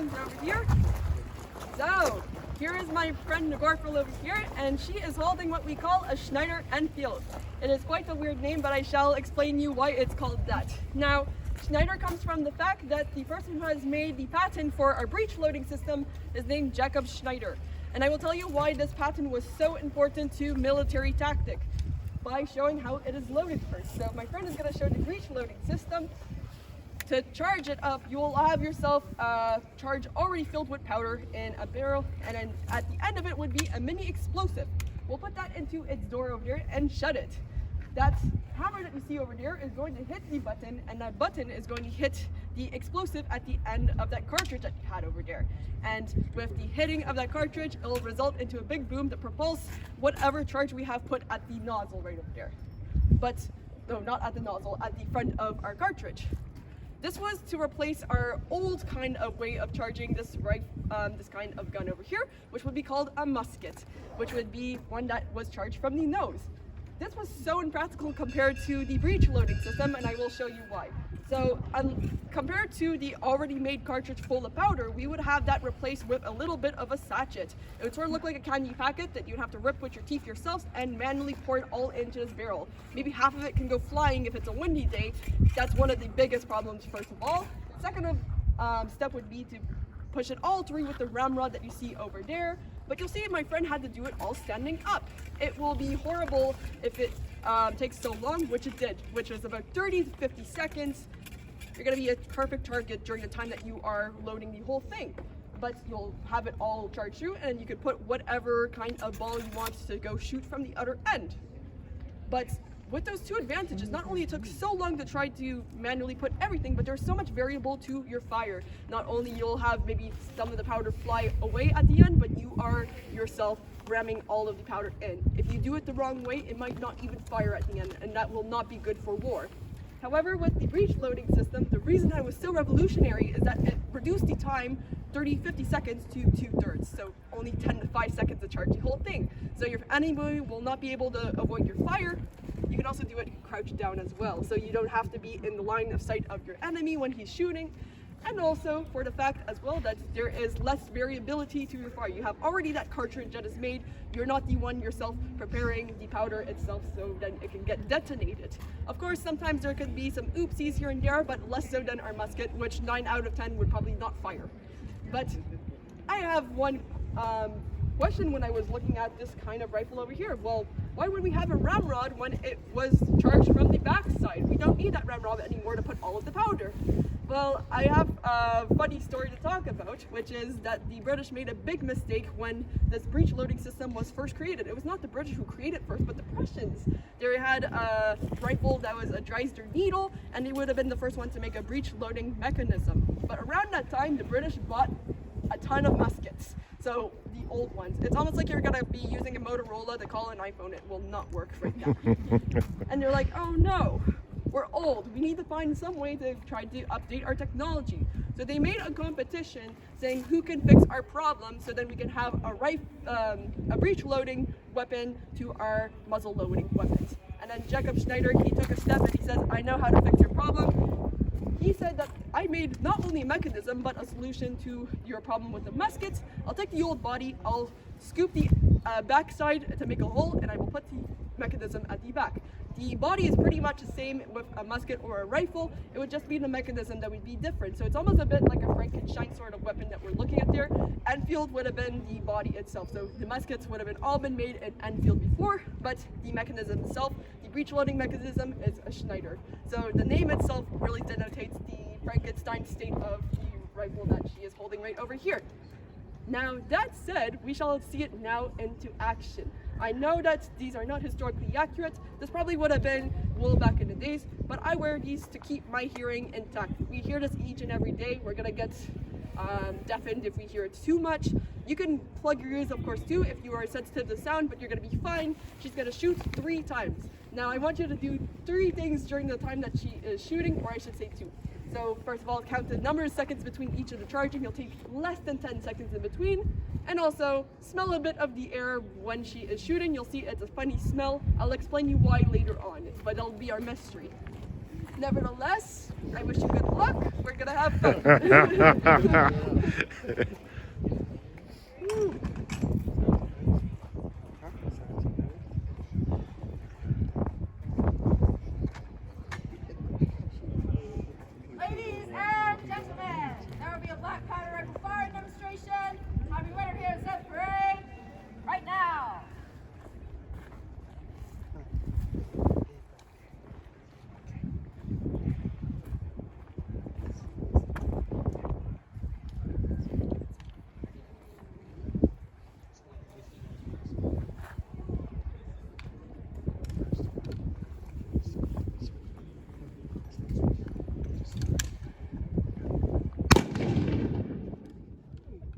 rounds over here. So, here is my friend Riffle over here, and she is holding what we call a Schneider Enfield. It is quite a weird name, but I shall explain you why it's called that. Now, Schneider comes from the fact that the person who has made the patent for our breech loading system is named Jacob Schneider. And I will tell you why this patent was so important to military tactic by showing how it is loaded first. So my friend is going to show the breech loading system. To charge it up, you will have yourself a charge already filled with powder in a barrel, and then at the end of it would be a mini explosive. We'll put that into its door over here and shut it. That hammer that you see over there is going to hit the button, and that button is going to hit the explosive at the end of that cartridge that you had over there. And with the hitting of that cartridge, it will result into a big boom that propels whatever charge we have put at the nozzle right over there. But, no, not at the nozzle, at the front of our cartridge. This was to replace our old kind of way of charging this kind of gun over here, which would be called a musket, which would be one that was charged from the nose. This was so impractical compared to the breech loading system, and I will show you why. So compared to the already made cartridge full of powder, we would have that replaced with a little bit of a sachet. It would sort of look like a candy packet that you'd have to rip with your teeth yourself and manually pour it all into this barrel. Maybe half of it can go flying if it's a windy day. That's one of the biggest problems, first of all. Second step would be to push it all through with the ramrod that you see over there. But you'll see my friend had to do it all standing up. It will be horrible if it takes so long, which it did, which was about 30 to 50 seconds. You're gonna be a perfect target during the time that you are loading the whole thing. But you'll have it all charged through, and you can put whatever kind of ball you want to go shoot from the other end. But with those two advantages, not only it took so long to try to manually put everything, but there's so much variable to your fire. Not only you'll have maybe some of the powder fly away at the end, but you are yourself ramming all of the powder in. If you do it the wrong way, it might not even fire at the end, and that will not be good for war. However, with the breech loading system, the reason that it was so revolutionary is that it reduced the time 30-50 seconds to 2/3, so only 10 to 5 seconds to charge the whole thing. So your enemy will not be able to avoid your fire. You can also do it crouched down as well, so you don't have to be in the line of sight of your enemy when he's shooting. And also for the fact as well that there is less variability to your fire. You have already that cartridge that is made. You're not the one yourself preparing the powder itself so then it can get detonated. Of course, sometimes there could be some oopsies here and there, but less so than our musket, which 9 out of 10 would probably not fire. But I have one question when I was looking at this kind of rifle over here. Well, why would we have a ramrod when it was charged from the back side? We don't need that ramrod anymore to put all of the powder. Well, I have a funny story to talk about, which is that the British made a big mistake when this breech loading system was first created. It was not the British who created it first, but the Prussians. They had a rifle that was a Dreister needle, and they would have been the first one to make a breech loading mechanism. But around that time, the British bought a ton of muskets. So the old ones. It's almost like you're gonna be using a Motorola to call an iPhone. It will not work right now. And they're like, oh no, we're old. We need to find some way to try to update our technology. So they made a competition saying who can fix our problem so then we can have a breech loading weapon to our muzzle loading weapons. And then Jacob Schneider, he took a step and he says, I know how to fix your problem. He said that I made not only a mechanism, but a solution to your problem with the muskets. I'll take the old body, I'll scoop the backside to make a hole, and I will put the mechanism at the back. The body is pretty much the same with a musket or a rifle. It would just be the mechanism that would be different. So it's almost a bit like a Frankenstein sort of weapon that we're looking at there. Enfield would have been the body itself. So the muskets would have all been made in Enfield before, but the mechanism itself, the breech loading mechanism, is a Schneider. So the name itself really denotates the Frankenstein state of the rifle that she is holding right over here. Now, that said, we shall see it now into action. I know that these are not historically accurate. This probably would have been wool back in the days, but I wear these to keep my hearing intact. We hear this each and every day. We're gonna get deafened if we hear it too much. You can plug your ears, of course, too, if you are sensitive to sound, but you're gonna be fine. She's gonna shoot 3 times. Now, I want you to do 3 things during the time that she is shooting, or I should say 2. So first of all, count the number of seconds between each of the charging. You'll take less than 10 seconds in between. And also, smell a bit of the air when she is shooting. You'll see it's a funny smell. I'll explain you why later on, but it'll be our mystery. Nevertheless, I wish you good luck. We're gonna have fun. Ladies and gentlemen, there will be a black powder rifle fire demonstration. Tommy Winter here is set parade right now.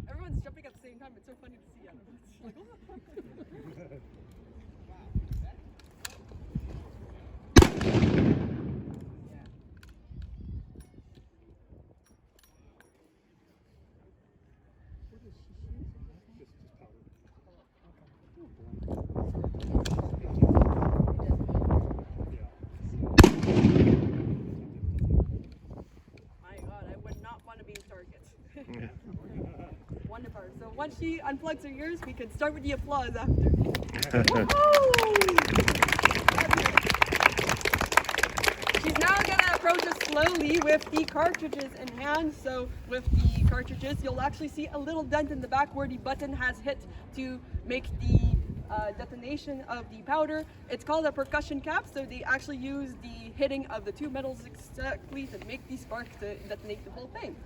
Everyone's jumping at the same time. It's so funny to see. My God, I would not want to be a target. Wonderful. So once she unplugs her ears, we can start with the applause after. Woohoo! She's now gonna approach us slowly with the cartridges in hand. So with the cartridges, you'll actually see a little dent in the back where the button has hit to make the detonation of the powder. It's called a percussion cap, so they actually use the hitting of the two metals exactly to make the spark to detonate the whole thing.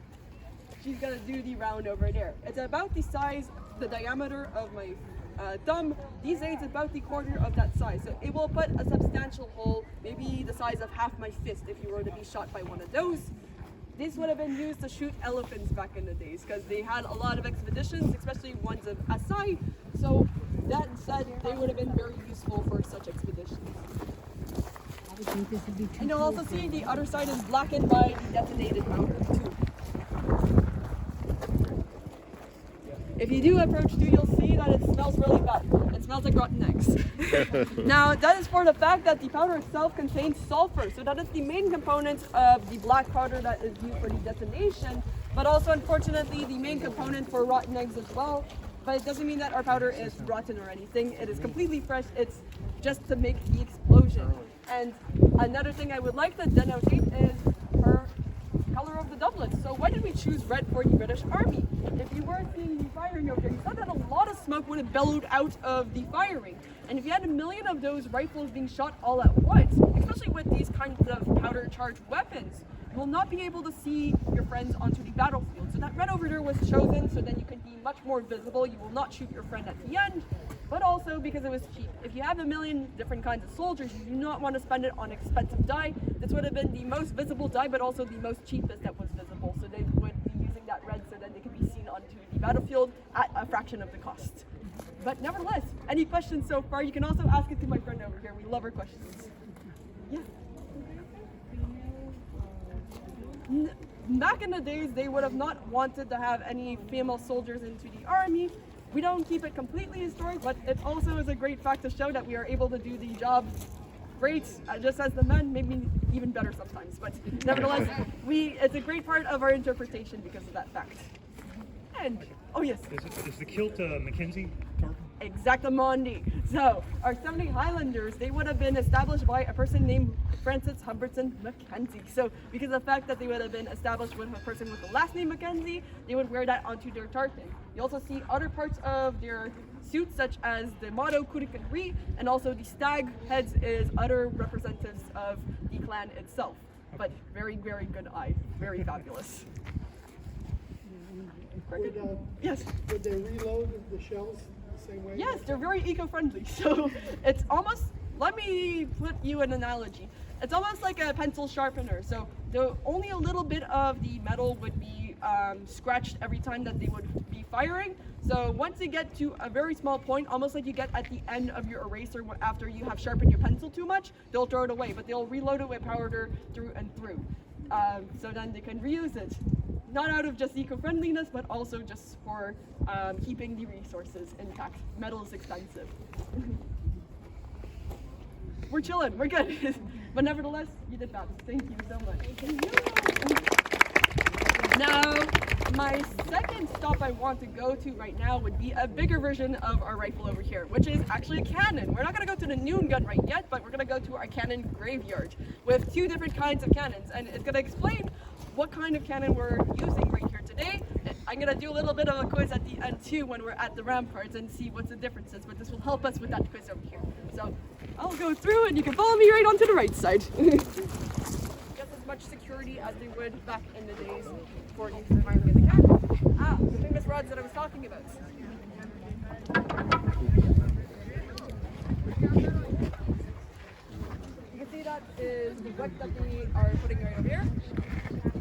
She's gonna do the round over there. It's about the size, the diameter of my thumb. These days, it's about the quarter of that size. So it will put a substantial hole, maybe the size of half my fist if you were to be shot by one of those. This would have been used to shoot elephants back in the days because they had a lot of expeditions, especially ones of Asai. So that said, they would have been very useful for such expeditions. And you'll also see the other side is blackened by the detonated powder too. If you do approach too, you'll see that it smells really bad. It smells like rotten eggs. Now, that is for the fact that the powder itself contains sulfur, so that is the main component of the black powder that is used for the detonation, but also, unfortunately, the main component for rotten eggs as well. But it doesn't mean that our powder is rotten or anything. It is completely fresh. It's just to make the explosion. And another thing I would like to denotate is her color of the doublet. So why did we choose red for the British Army? If you were seeing the firing over there, you saw that a lot of smoke would have bellowed out of the firing. And if you had 1 million of those rifles being shot all at once, especially with these kinds of powder charged weapons, you will not be able to see your friends onto the battlefield. So that red over there was chosen so then you can be much more visible. You will not shoot your friend at the end, but also because it was cheap. If you have 1 million different kinds of soldiers, you do not want to spend it on expensive dye. This would have been the most visible dye, but also the most cheapest that was visible. So they would be using that red so that they could be seen onto the battlefield at a fraction of the cost. But nevertheless, any questions so far? You can also ask it to my friend over here. We love her questions. Yeah. Back in the days, they would have not wanted to have any female soldiers into the army. We don't keep it completely historic, but it also is a great fact to show that we are able to do the job great, just as the men, maybe even better sometimes. But nevertheless, it's a great part of our interpretation because of that fact. And, oh yes. Is the kilt Mackenzie tartan? Exactamundi. So, our 70 Highlanders, they would have been established by a person named Francis Humberton Mackenzie. So, because of the fact that they would have been established with a person with the last name Mackenzie, they would wear that onto their tartan. You also see other parts of their suits, such as the motto Kurikanri, and also the stag heads is other representatives of the clan itself. But very, very good eye. Very fabulous. Yes. Would they reload the shells the same way? Yes, they're very eco-friendly. So it's almost, let me put you an analogy. It's almost like a pencil sharpener. So only a little bit of the metal would be scratched every time that they would be firing. So once you get to a very small point, almost like you get at the end of your eraser after you have sharpened your pencil too much, they'll throw it away, but they'll reload it with powder through and through. So then they can reuse it. Not out of just eco-friendliness, but also just for keeping the resources intact. Metal is expensive. We're chilling, we're good. But nevertheless, you did that. Thank you so much. Now, my second stop I want to go to right now would be a bigger version of our rifle over here, which is actually a cannon. We're not going to go to the noon gun right yet, but we're going to go to our cannon graveyard with two different kinds of cannons, and it's going to explain what kind of cannon we're using right here today. I'm going to do a little bit of a quiz at the end too when we're at the ramparts and see what the difference is, but this will help us with that quiz over here. So I'll go through and you can follow me right onto the right side. Just as much security as they would back in the days before you were firing the cannon. The famous rods that I was talking about. You can see that is the wick that we are putting right over here.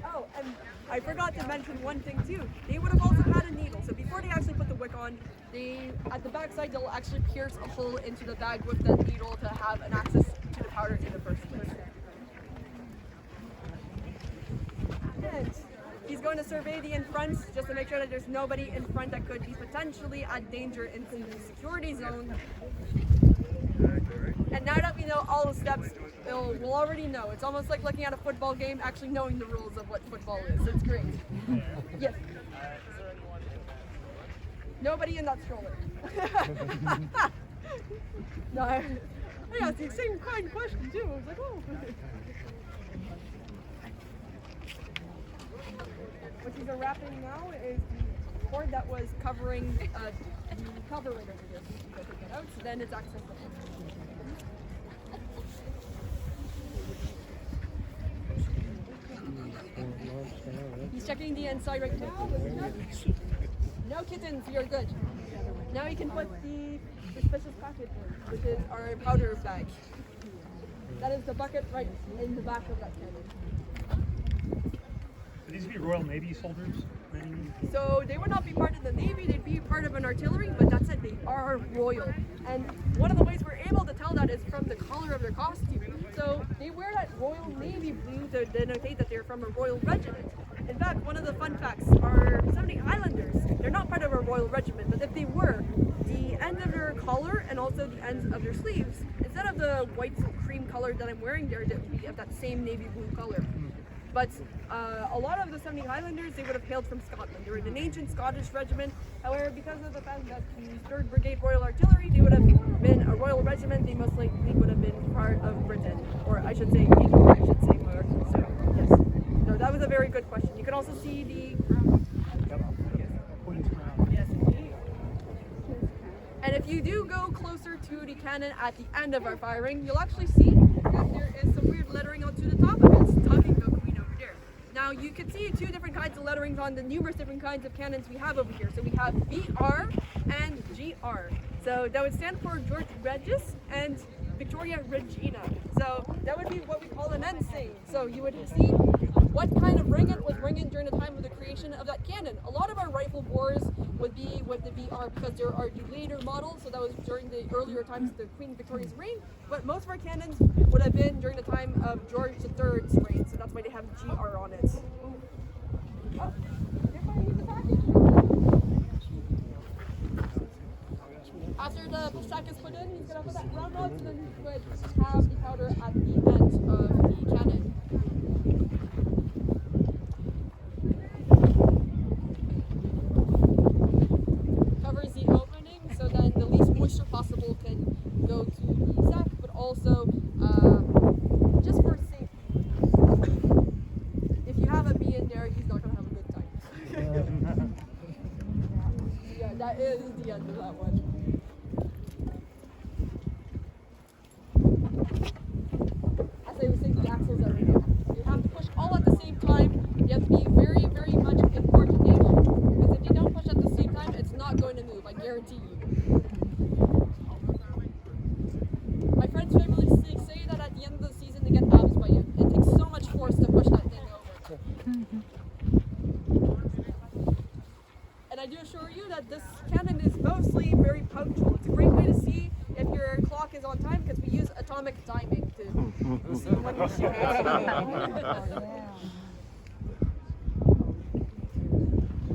Oh, and I forgot to mention one thing too. They would have also had a needle. So before they actually put the wick on, at the back side, they'll actually pierce a hole into the bag with that needle to have an access to the powder in the first place. And he's going to survey the in front just to make sure that there's nobody in front that could be potentially at danger in the security zone. And now that we know all the steps, we'll already know. It's almost like looking at a football game, actually knowing the rules of what football is. It's great. Yes. Nobody in that stroller. No, I asked the same kind of question too. I was like, oh. What these are wrapping now is the cord that was covering the cover right over here. So you can take it out, so then it's accessible. He's checking the inside right now. No kittens, you're good. Now you can put the suspicious packet in, which is our powder bag. That is the bucket right in the back of that cannon. Would these be Royal Navy soldiers? So they would not be part of the Navy, they'd be part of an artillery, but that said, they are royal. And one of the ways we're able to tell that is from the color of their costume. So they wear that Royal Navy blue to denote that they're from a royal regiment. In fact, one of the fun facts are 70 Islanders. They're not part of a royal regiment, but if they were, the end of their collar and also the ends of their sleeves, instead of the white cream color that I'm wearing there, that would be of that same navy blue color. But a lot of the 70 Highlanders, they would have hailed from Scotland. They were an ancient Scottish regiment. However, because of the fact that the 3rd Brigade Royal Artillery, they would have been a royal regiment, they most likely would have been part of Britain. Or I should say, England, I should say more. So, yes. So that was a very good question. You can also see the... Yes, indeed. And if you do go closer to the cannon at the end of our firing, you'll actually see that there is some weird lettering onto the top of it. It's talking about Queen over there. Now you can see two different kinds of letterings on the numerous different kinds of cannons we have over here. So we have BR and GR. So that would stand for George Regis and Victoria Regina. So that would be what we call an ensign. So you would see what kind of ring it was ringing during the time of the creation of that cannon. A lot of our rifle bores would be with the BR because there are the later models, so that was during the earlier times of the Queen Victoria's reign, but most of our cannons would have been during the time of George III's reign, so that's why they have GR on it. Oh, you're finding the package. After the sack is put in, he's going to put that round up, and then he would have the powder at the end of the cannon. Covers the opening, so then the least moisture possible can go to the sack, but also just for safety. If you have a bee in there, he's not going to have a good time. Yeah, that is the end of that one. As I was saying, the axles are right. You have to push all at the same time. You have to be very, very much in coordination. Because if you don't push at the same time, it's not going to move, I guarantee you. My friends famously say that at the end of the season they get abs by it. It takes so much force to push that thing over. And I do assure you that this cannon is mostly very punctual. It's a great way to see if your clock is on time because we use atomic timing to see when you shoot it.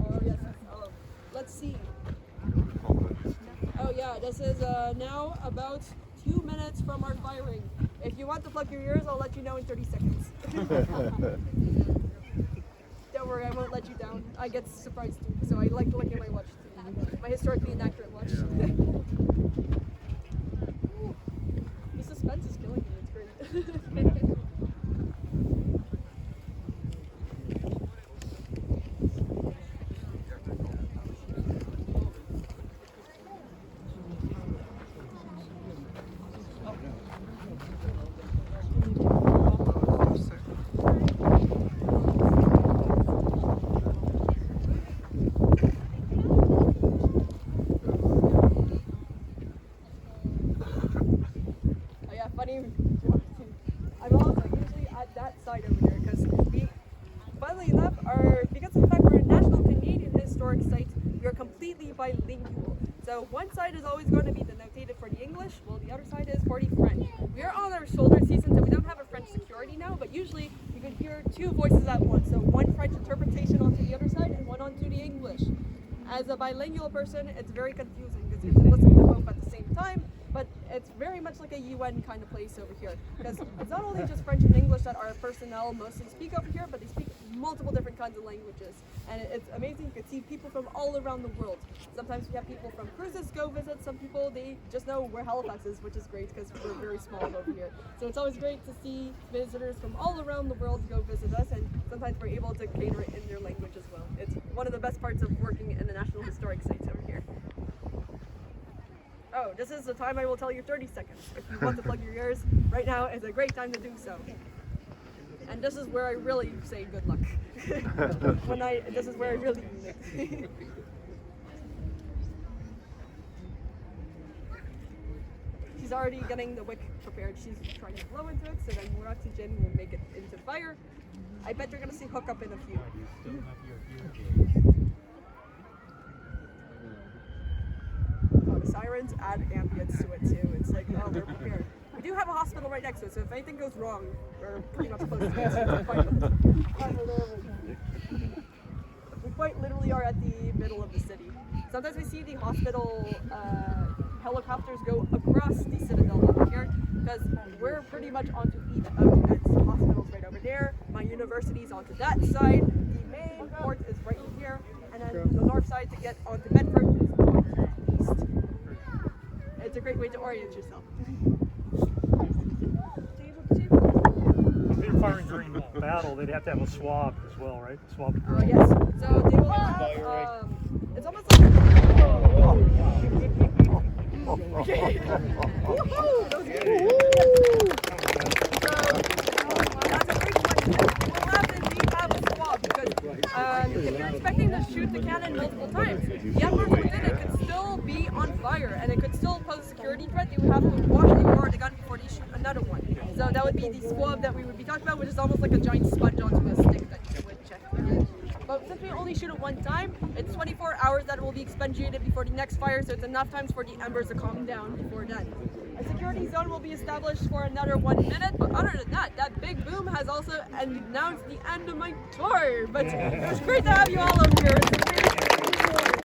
Oh yes. Oh, let's see. Oh yeah, this is now about 2 minutes from our firing. If you want to plug your ears, I'll let you know in 30 seconds. Don't worry, I won't let you down. I get surprised too, so I like to look at my watch too. My historically inaccurate watch. The suspense is killing me, it's great. Funny. I'm also usually at that side over here because we, funnily enough, because of the fact we're a national Canadian historic site, we are completely bilingual. So one side is always going to be denotated for the English, while the other side is for the French. We are on our shoulder season, so we don't have a French security now, but usually you can hear two voices at once. So one French interpretation onto the other side and one onto the English. As a bilingual person, it's very confusing because you have to listen to both at the same time. But it's very much like a UN kind of place over here, because it's not only just French and English that our personnel mostly speak over here, but they speak multiple different kinds of languages. And it's amazing. You can see people from all around the world. Sometimes we have people from cruises go visit. Some people, they just know where Halifax is, which is great because we're very small over here. So it's always great to see visitors from all around the world go visit us, and sometimes we're able to cater it in their language as well. It's one of the best parts of working in the National Historic Sites over here. Oh, this is the time I will tell you 30 seconds. If you want to plug your ears, right now is a great time to do so. And this is where I really say good luck. This is where I really mean it. She's already getting the wick prepared. She's trying to blow into it, so then more oxygen will make it into fire. I bet you're gonna see hook up in a few. The sirens add ambience to it too. It's like, oh, we're prepared. We do have a hospital right next to it, so if anything goes wrong, we're pretty much close to it. We quite literally are at the middle of the city. Sometimes we see the hospital helicopters go across the Citadel over here, because we're pretty much onto each of its hospitals right over there. My university's onto that side. The main port is right here, and then the north side to get onto Bedford is on the east. It's a great way to orient yourself. If they're firing during battle, they'd have to have a swab as well, right? Swab. Yes. So they will have, it's almost like, okay. Woohoo! That was good. So, that's a great question. We'll have to indeed have a swab because if you're expecting to shoot the cannon multiple times, the embers within it could still be on fire and it could still pose a security threat. They would have to wash the core of the gun before they shoot another one. So that would be the swab that we would be talking about, which is almost like a giant sponge onto a stick that you would check. But since we only shoot it one time, it's 24 hours that it will be expunged before the next fire, so it's enough time for the embers to calm down before then. A security zone will be established for another 1 minute, but other than that, that big boom has also announced the end of my tour. But it was great to have you all over here.